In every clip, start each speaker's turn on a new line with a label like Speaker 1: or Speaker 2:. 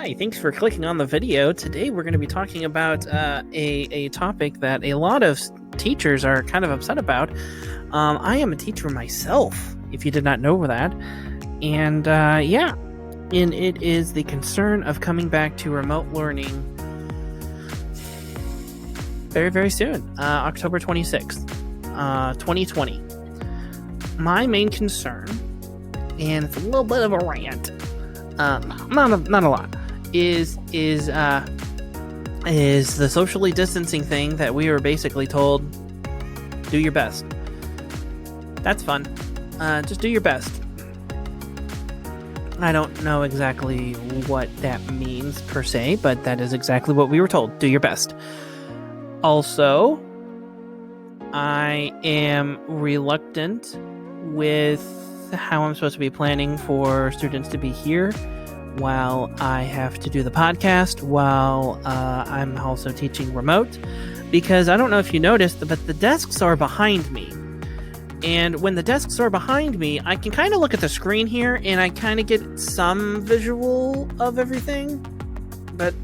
Speaker 1: Hi, thanks for clicking on the video. Today we're going to be talking about a topic that a lot of teachers are kind of upset about. I am a teacher myself, if you did not know that. And and it is the concern of coming back to remote learning very, very soon, October 26th, 2020. My main concern, and it's a little bit of a rant, not a lot, is the socially distancing thing that we were basically told, do your best. That's fun. Just do your best. I don't know exactly what that means per se, but that is exactly what we were told. Do your best. Also, I am reluctant with how I'm supposed to be planning for students to be here while I have to do the podcast, while I'm also teaching remote, because I don't know if you noticed, but the desks are behind me. And when the desks are behind me, I can kind of look at the screen here and I kind of get some visual of everything, but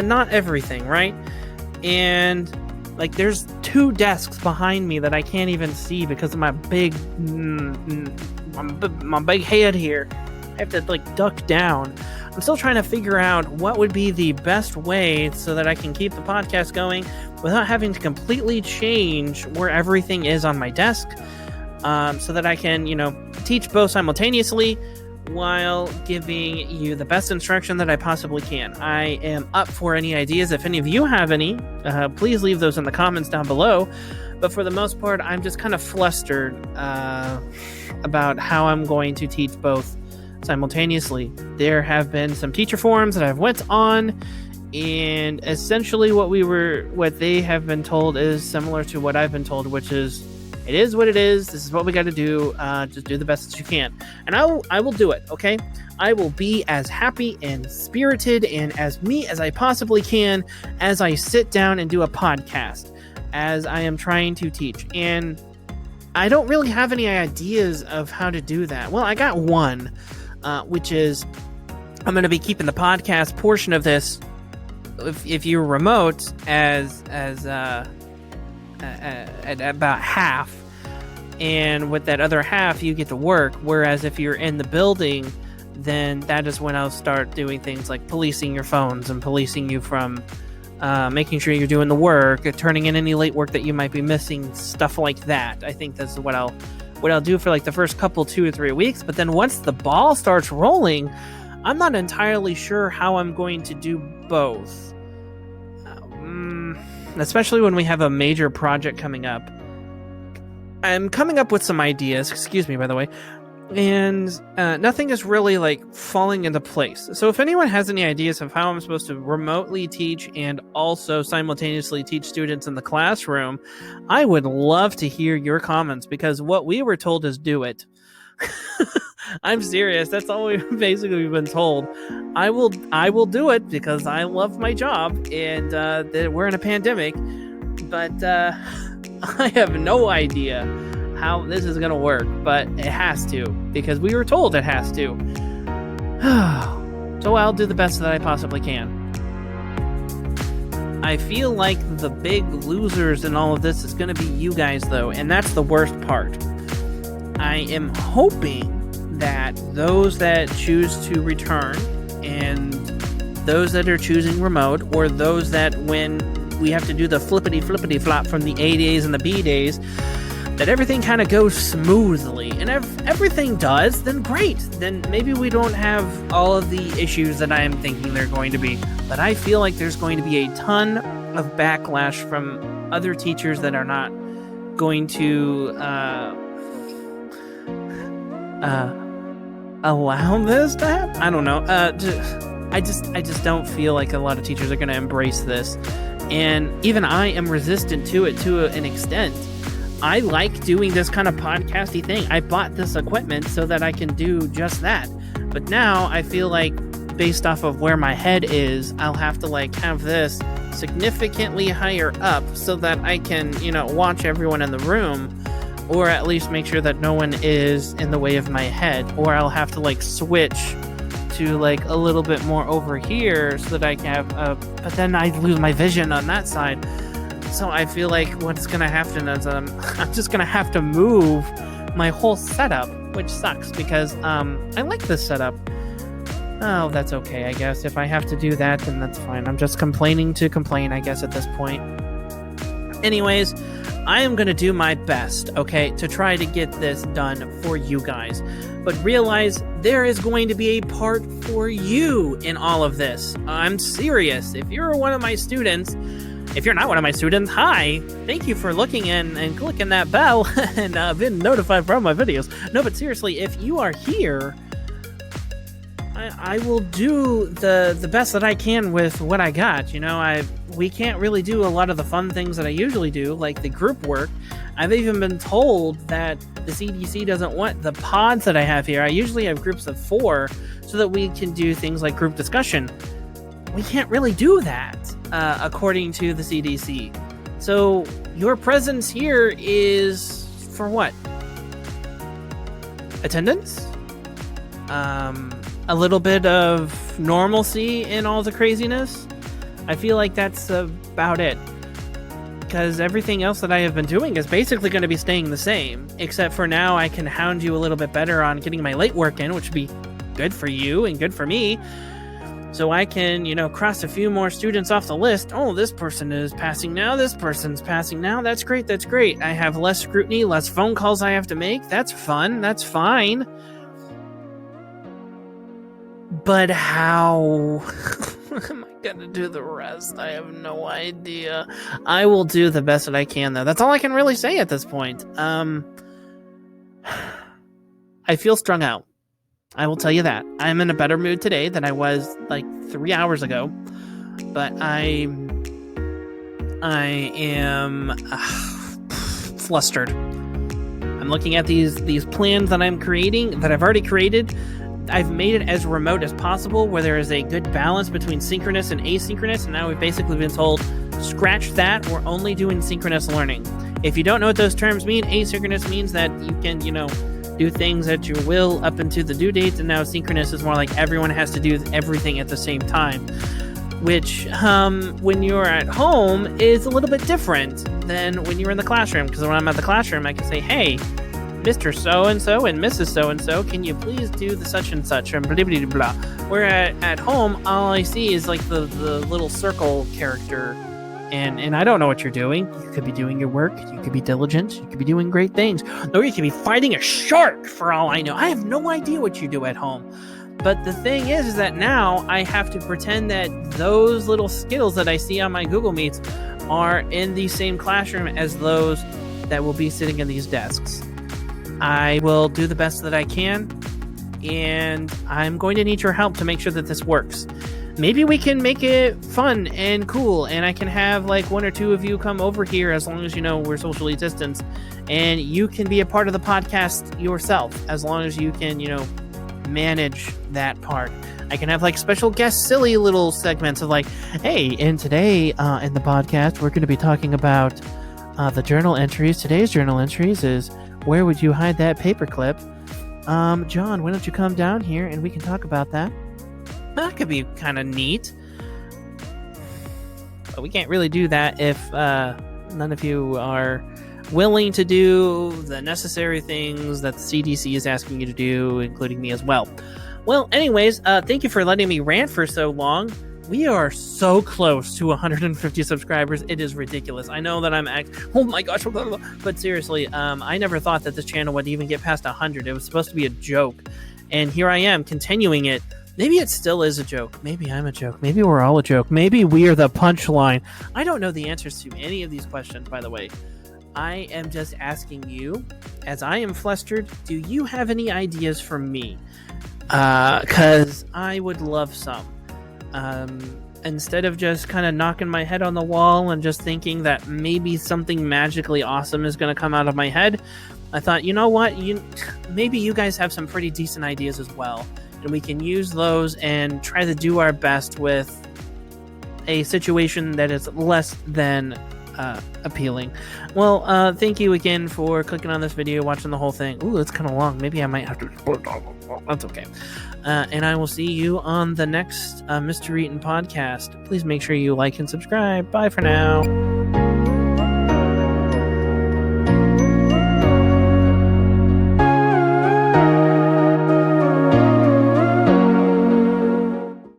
Speaker 1: not everything, right? And like there's two desks behind me that I can't even see because of my big head here. I have to like duck down. I'm still trying to figure out what would be the best way so that I can keep the podcast going without having to completely change where everything is on my desk, so that I can, teach both simultaneously while giving you the best instruction that I possibly can. I am up for any ideas. If any of you have any, please leave those in the comments down below. But for the most part, I'm just kind of flustered about how I'm going to teach both simultaneously. There have been some teacher forums that I've went on, and essentially what they have been told is similar to what I've been told, which is, it is what it is. This is what we got to do. Just do the best that you can. And I will do it, okay? I will be as happy and spirited and as me as I possibly can as I sit down and do a podcast, as I am trying to teach. And I don't really have any ideas of how to do that. Well, I got one, which is I'm going to be keeping the podcast portion of this, if you're remote, as at about half, and with that other half you get to work, whereas if you're in the building, then that is when I'll start doing things like policing your phones and policing you from making sure you're doing the work, turning in any late work that you might be missing, stuff like that. I think that's what I'll do for like the first couple 2 or 3 weeks. But then once the ball starts rolling, I'm not entirely sure how I'm going to do both. Especially when we have a major project coming up. I'm coming up with some ideas, excuse me, by the way, and nothing is really like falling into place. So if anyone has any ideas of how I'm supposed to remotely teach and also simultaneously teach students in the classroom, I would love to hear your comments, because what we were told is do it. I'm serious. That's all we've basically been told. I will do it because I love my job, and we're in a pandemic, but I have no idea how this is going to work, but it has to, because we were told it has to. So I'll do the best that I possibly can. I feel like the big losers in all of this is going to be you guys, though, and that's the worst part. I am hoping that those that choose to return, and those that are choosing remote, or those that when we have to do the flippity flop from the A days and the B days, that everything kind of goes smoothly. And if everything does, then great. Then maybe we don't have all of the issues that I am thinking they're going to be. But I feel like there's going to be a ton of backlash from other teachers that are not going to allow this to happen. I don't know. I just don't feel like a lot of teachers are going to embrace this. And even I am resistant to it to an extent. I like doing this kind of podcasty thing. I bought this equipment so that I can do just that. But now I feel like, based off of where my head is, I'll have to like have this significantly higher up so that I can, watch everyone in the room, or at least make sure that no one is in the way of my head, or I'll have to like switch to like a little bit more over here so that I can have, but then I lose my vision on that side. So I feel like what's going to happen is I'm just going to have to move my whole setup, which sucks because I like this setup. Oh, that's okay, I guess. If I have to do that, then that's fine. I'm just complaining to complain, I guess, at this point. Anyways, I am going to do my best, okay, to try to get this done for you guys. But realize there is going to be a part for you in all of this. I'm serious. If you're one of my students, if you're not one of my students, hi! Thank you for looking in and clicking that bell and been notified from my videos. No, but seriously, if you are here, I will do the best that I can with what I got. You know, we can't really do a lot of the fun things that I usually do, like the group work. I've even been told that the CDC doesn't want the pods that I have here. I usually have groups of 4 so that we can do things like group discussion. We can't really do that, according to the CDC. So your presence here is for what? Attendance? A little bit of normalcy in all the craziness? I feel like that's about it. Because everything else that I have been doing is basically going to be staying the same. Except for now I can hound you a little bit better on getting my late work in, which would be good for you and good for me. So I can, you know, cross a few more students off the list. Oh, this person is passing now. This person's passing now. That's great. That's great. I have less scrutiny, less phone calls I have to make. That's fun. That's fine. But how am I going to do the rest? I have no idea. I will do the best that I can, though. That's all I can really say at this point. I feel strung out. I will tell you that. I'm in a better mood today than I was like 3 hours ago. But I am flustered. I'm looking at these plans that I'm creating, that I've already created. I've made it as remote as possible where there is a good balance between synchronous and asynchronous. And now we've basically been told, scratch that. We're only doing synchronous learning. If you don't know what those terms mean, asynchronous means that you can, you know, do things at your will up into the due dates, and now synchronous is more like everyone has to do everything at the same time, which when you're at home is a little bit different than when you're in the classroom, because when I'm at the classroom I can say, hey, Mr. So-and-so and Mrs. So-and-so, can you please do the such and such, and blah, blah, blah, blah. Where at home, all I see is like the little circle character. And I don't know what you're doing. You could be doing your work. You could be diligent. You could be doing great things. Or you could be fighting a shark for all I know. I have no idea what you do at home. But the thing is that now I have to pretend that those little skills that I see on my Google Meets are in the same classroom as those that will be sitting in these desks. I will do the best that I can. And I'm going to need your help to make sure that this works. Maybe we can make it fun and cool, and I can have like 1 or 2 of you come over here as long as you know we're socially distanced, and you can be a part of the podcast yourself as long as you can, you know, manage that part. I can have like special guest silly little segments of like, hey, and today in the podcast we're going to be talking about the journal entries. Today's journal entries is where would you hide that paperclip? John, why don't you come down here and we can talk about that? That could be kind of neat. But we can't really do that if none of you are willing to do the necessary things that the CDC is asking you to do, including me as well. Well, anyways, thank you for letting me rant for so long. We are so close to 150 subscribers. It is ridiculous. I know that oh my gosh. But seriously, I never thought that this channel would even get past 100. It was supposed to be a joke. And here I am, continuing it. Maybe it still is a joke. Maybe I'm a joke. Maybe we're all a joke. Maybe we are the punchline. I don't know the answers to any of these questions, by the way. I am just asking you, as I am flustered, do you have any ideas for me? Because I would love some. Instead of just kind of knocking my head on the wall and just thinking that maybe something magically awesome is going to come out of my head, I thought, you know what? Maybe you guys have some pretty decent ideas as well. And we can use those and try to do our best with a situation that is less than appealing. Well, thank you again for clicking on this video, watching the whole thing. Ooh, it's kind of long. Maybe I might have to. That's okay. And I will see you on the next Mr. Eaton podcast. Please make sure you like and subscribe. Bye for now.